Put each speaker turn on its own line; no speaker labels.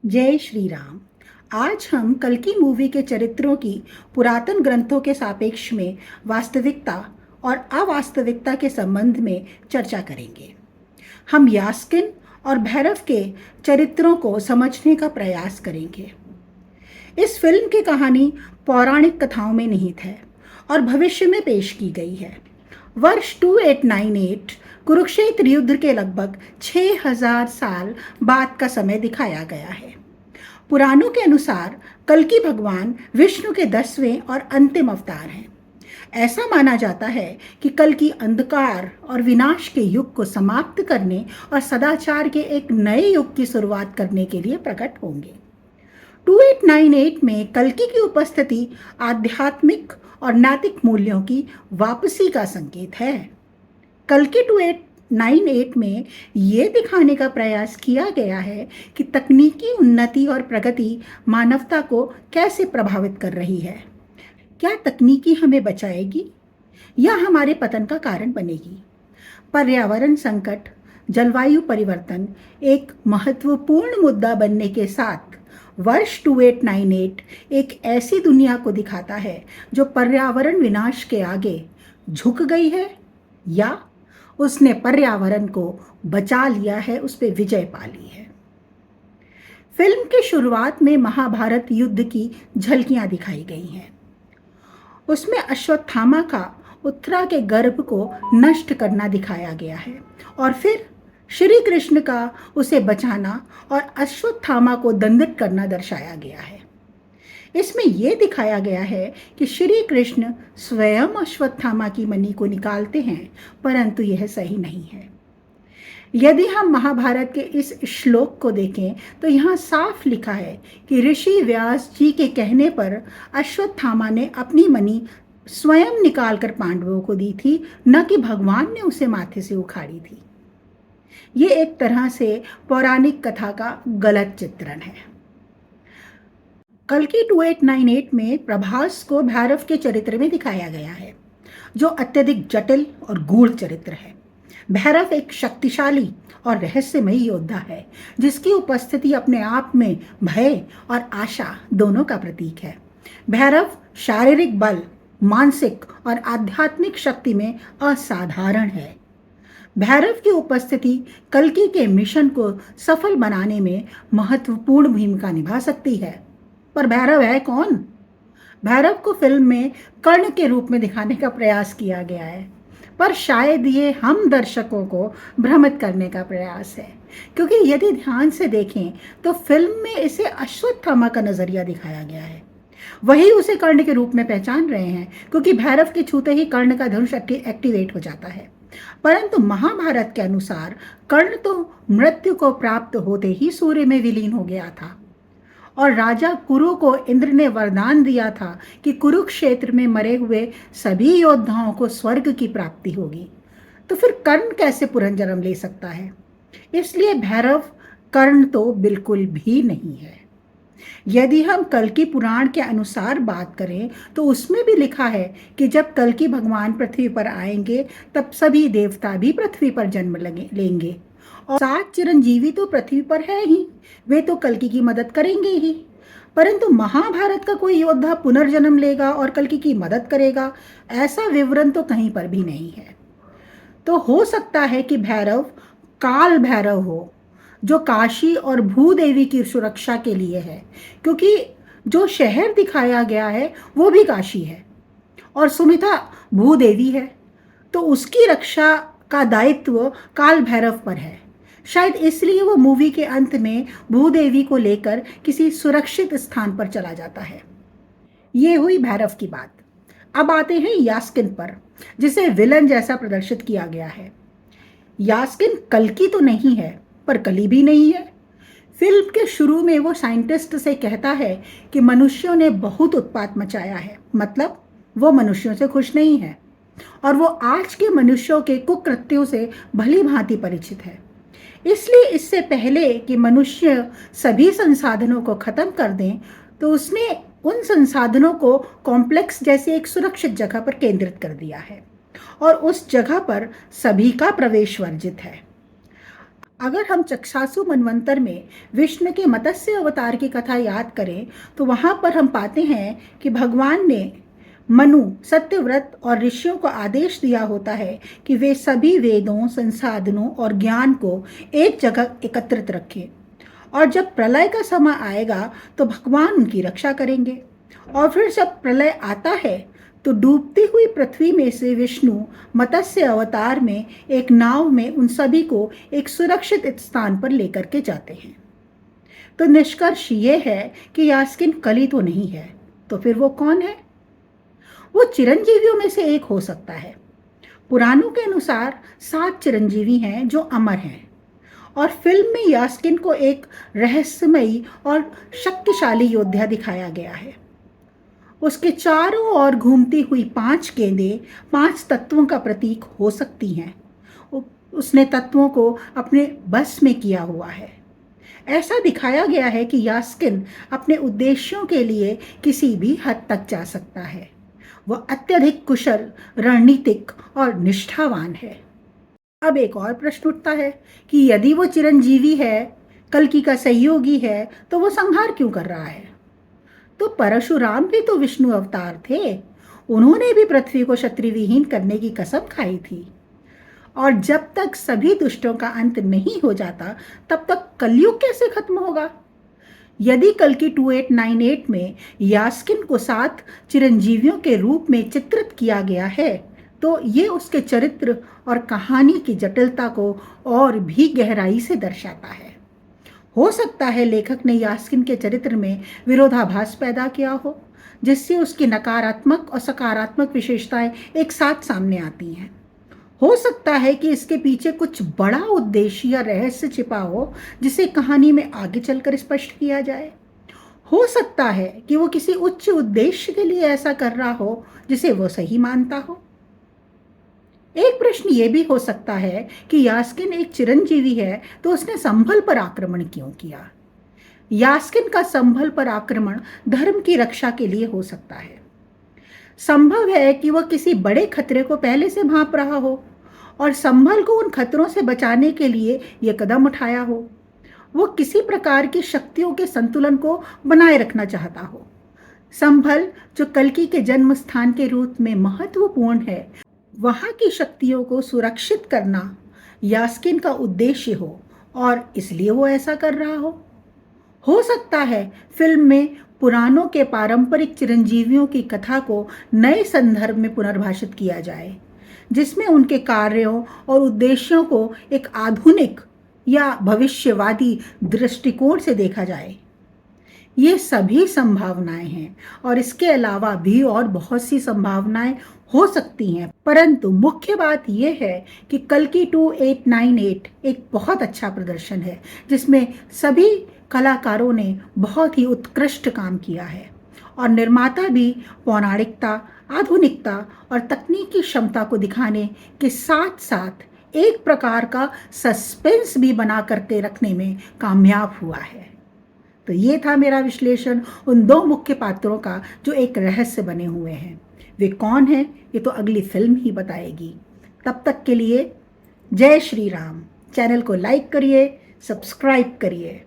जय श्री राम। आज हम कल्कि मूवी के चरित्रों की पुरातन ग्रंथों के सापेक्ष में वास्तविकता और अवास्तविकता के संबंध में चर्चा करेंगे। हम यास्किन और भैरव के चरित्रों को समझने का प्रयास करेंगे। इस फिल्म की कहानी पौराणिक कथाओं में निहित है और भविष्य में पेश की गई है। वर्ष 2898 कुरुक्षेत्र युद्ध के लगभग 6000 साल बाद का समय दिखाया गया है। पुराणों के अनुसार कल्कि भगवान विष्णु के 10वें और अंतिम अवतार हैं। ऐसा माना जाता है कि कल्कि अंधकार और विनाश के युग को समाप्त करने और सदाचार के एक नए युग की शुरुआत करने के लिए प्रकट होंगे। 2898 में कल्कि की उपस्थिति आध्यात्मिक और नैतिक मूल्यों की वापसी का संकेत है। कल्कि 2898 में ये दिखाने का प्रयास किया गया है कि तकनीकी उन्नति और प्रगति मानवता को कैसे प्रभावित कर रही है। क्या तकनीकी हमें बचाएगी या हमारे पतन का कारण बनेगी? पर्यावरण संकट, जलवायु परिवर्तन एक महत्वपूर्ण मुद्दा बनने के साथ वर्ष 2898 एक ऐसी दुनिया को दिखाता है जो पर्यावरण विनाश के आगे झुक गई है या उसने पर्यावरण को बचा लिया है, उस पर विजय पा ली है। फिल्म की शुरुआत में महाभारत युद्ध की झलकियां दिखाई गई हैं। उसमें अश्वत्थामा का उत्तरा के गर्भ को नष्ट करना दिखाया गया है और फिर श्री कृष्ण का उसे बचाना और अश्वत्थामा को दंडित करना दर्शाया गया है। इसमें यह दिखाया गया है कि श्री कृष्ण स्वयं अश्वत्थामा की मणि को निकालते हैं, परंतु यह सही नहीं है। यदि हम महाभारत के इस श्लोक को देखें तो यहाँ साफ लिखा है कि ऋषि व्यास जी के कहने पर अश्वत्थामा ने अपनी मणि स्वयं निकालकर पांडवों को दी थी, न कि भगवान ने उसे माथे से उखाड़ी थी। ये एक तरह से पौराणिक कथा का गलत चित्रण है। कल्कि 2898 में प्रभास को भैरव के चरित्र में दिखाया गया है, जो अत्यधिक जटिल और गूढ़ चरित्र है। भैरव एक शक्तिशाली और रहस्यमयी योद्धा है, जिसकी उपस्थिति अपने आप में भय और आशा दोनों का प्रतीक है। भैरव शारीरिक बल, मानसिक और आध्यात्मिक शक्ति में असाधारण है। भैरव की उपस्थिति कल्कि के मिशन को सफल बनाने में महत्वपूर्ण भूमिका निभा सकती है। पर भैरव है कौन? भैरव को फिल्म में कर्ण के रूप में दिखाने का प्रयास किया गया है, पर शायद ये हम दर्शकों को भ्रमित करने का प्रयास है, क्योंकि यदि ध्यान से देखें तो फिल्म में इसे अश्वत्थामा का नजरिया दिखाया गया है। वही उसे कर्ण के रूप में पहचान रहे हैं, क्योंकि भैरव के छूते ही कर्ण का धनुष एक्टिवेट हो जाता है। परंतु महाभारत के अनुसार कर्ण तो मृत्यु को प्राप्त होते ही सूर्य में विलीन हो गया था और राजा कुरु को इंद्र ने वरदान दिया था कि कुरुक्षेत्र में मरे हुए सभी योद्धाओं को स्वर्ग की प्राप्ति होगी। तो फिर कर्ण कैसे पुनर्जन्म ले सकता है? इसलिए भैरव कर्ण तो बिल्कुल भी नहीं है। यदि हम कल्कि पुराण के अनुसार बात करें तो उसमें भी लिखा है कि जब कल्कि भगवान पृथ्वी पर आएंगे तब सभी देवता भी पृथ्वी पर जन्म लेंगे और 7 चिरंजीवी तो पृथ्वी पर है ही, वे तो कल्कि की मदद करेंगे ही। परंतु महाभारत का कोई योद्धा पुनर्जन्म लेगा और कल्कि की मदद करेगा, ऐसा विवरण तो कहीं पर भी नहीं है। तो हो सकता है कि भैरव काल भैरव हो, जो काशी और भूदेवी की सुरक्षा के लिए है, क्योंकि जो शहर दिखाया गया है वो भी काशी है और सुमित्रा भूदेवी है, तो उसकी रक्षा का दायित्व काल भैरव पर है। शायद इसलिए वो मूवी के अंत में भूदेवी को लेकर किसी सुरक्षित स्थान पर चला जाता है। ये हुई भैरव की बात। अब आते हैं यास्किन पर, जिसे विलन जैसा प्रदर्शित किया गया है। यास्किन कल्कि तो नहीं है, पर कली भी नहीं है। फिल्म के शुरू में वो साइंटिस्ट से कहता है कि मनुष्यों ने बहुत उत्पात मचाया है, मतलब वो मनुष्यों से खुश नहीं है और वो आज के मनुष्यों के कुकृत्यों से भली भांति परिचित है। इसलिए इससे पहले कि मनुष्य सभी संसाधनों को खत्म कर दें, तो उसने उन संसाधनों को कॉम्प्लेक्स जैसे एक सुरक्षित जगह पर केंद्रित कर दिया है और उस जगह पर सभी का प्रवेश वर्जित है। अगर हम चक्षासु मनवंतर में विष्णु के मत्स्य अवतार की कथा याद करें तो वहां पर हम पाते हैं कि भगवान ने मनु, सत्यव्रत और ऋषियों को आदेश दिया होता है कि वे सभी वेदों, संसाधनों और ज्ञान को एक जगह एकत्रित रखें और जब प्रलय का समय आएगा तो भगवान उनकी रक्षा करेंगे। और फिर जब प्रलय आता है तो डूबती हुई पृथ्वी में से विष्णु मत्स्य अवतार में एक नाव में उन सभी को एक सुरक्षित स्थान पर लेकर के जाते हैं। तो निष्कर्ष ये है कि यास्किन कली तो नहीं है, तो फिर वो कौन है? वो चिरंजीवियों में से एक हो सकता है। पुराणों के अनुसार 7 चिरंजीवी हैं जो अमर हैं और फिल्म में यास्किन को एक रहस्यमयी और शक्तिशाली योद्धा दिखाया गया है। उसके चारों ओर घूमती हुई 5 गेंदें 5 तत्वों का प्रतीक हो सकती हैं। उसने तत्वों को अपने बस में किया हुआ है। ऐसा दिखाया गया है कि यास्किन अपने उद्देश्यों के लिए किसी भी हद तक जा सकता है। वह अत्यधिक कुशल, रणनीतिक और निष्ठावान है। अब एक और प्रश्न उठता है कि यदि वो चिरंजीवी है, कल्कि का सहयोगी है, तो वो संहार क्यों कर रहा है? तो परशुराम भी तो विष्णु अवतार थे। उन्होंने भी पृथ्वी को क्षत्रिय विहीन करने की कसम खाई थी। और जब तक सभी दुष्टों का अंत नहीं हो जाता तब तक कलयुग कैसे खत्म होगा? यदि कल्कि 2898 में यास्किन को 7 चिरंजीवियों के रूप में चित्रित किया गया है तो ये उसके चरित्र और कहानी की जटिलता को और भी गहराई से दर्शाता है। हो सकता है लेखक ने यास्किन के चरित्र में विरोधाभास पैदा किया हो, जिससे उसकी नकारात्मक और सकारात्मक विशेषताएं एक साथ सामने आती हैं। हो सकता है कि इसके पीछे कुछ बड़ा उद्देश्य या रहस्य छिपा हो, जिसे कहानी में आगे चलकर स्पष्ट किया जाए। हो सकता है कि वो किसी उच्च उद्देश्य के लिए ऐसा कर रहा हो, जिसे वो सही मानता हो। एक प्रश्न ये भी हो सकता है कि यास्किन एक चिरंजीवी है तो उसने संभल पर आक्रमण क्यों किया? यास्किन का संभल पर आक्रमण धर्म की रक्षा के लिए हो सकता है। संभव है कि वह किसी बड़े खतरे को पहले से भांप रहा हो और संभल को उन खतरों से बचाने के लिए यह कदम उठाया हो। वो किसी प्रकार की शक्तियों के संतुलन को बनाए रखना चाहता हो। संभल, जो कल्कि के जन्म स्थान के रूप में महत्वपूर्ण है, वहां की शक्तियों को सुरक्षित करना यास्किन का उद्देश्य हो और इसलिए वो ऐसा कर रहा हो सकता है फिल्म में पुराणों के पारंपरिक चिरंजीवियों की कथा को नए संदर्भ में पुनर्भाषित किया जाए, जिसमें उनके कार्यों और उद्देश्यों को एक आधुनिक या भविष्यवादी दृष्टिकोण से देखा जाए। ये सभी संभावनाएं हैं और इसके अलावा भी और बहुत सी संभावनाएं हो सकती हैं, परंतु मुख्य बात यह है कि कल्कि 2898 एक बहुत अच्छा प्रदर्शन है जिसमें सभी कलाकारों ने बहुत ही उत्कृष्ट काम किया है और निर्माता भी पौराणिकता, आधुनिकता और तकनीकी क्षमता को दिखाने के साथ साथ एक प्रकार का सस्पेंस भी बना करके रखने में कामयाब हुआ है। तो ये था मेरा विश्लेषण उन 2 मुख्य पात्रों का जो एक रहस्य बने हुए हैं। वे कौन हैं ये तो अगली फिल्म ही बताएगी। तब तक के लिए जय श्री राम। चैनल को लाइक करिए, सब्सक्राइब करिए।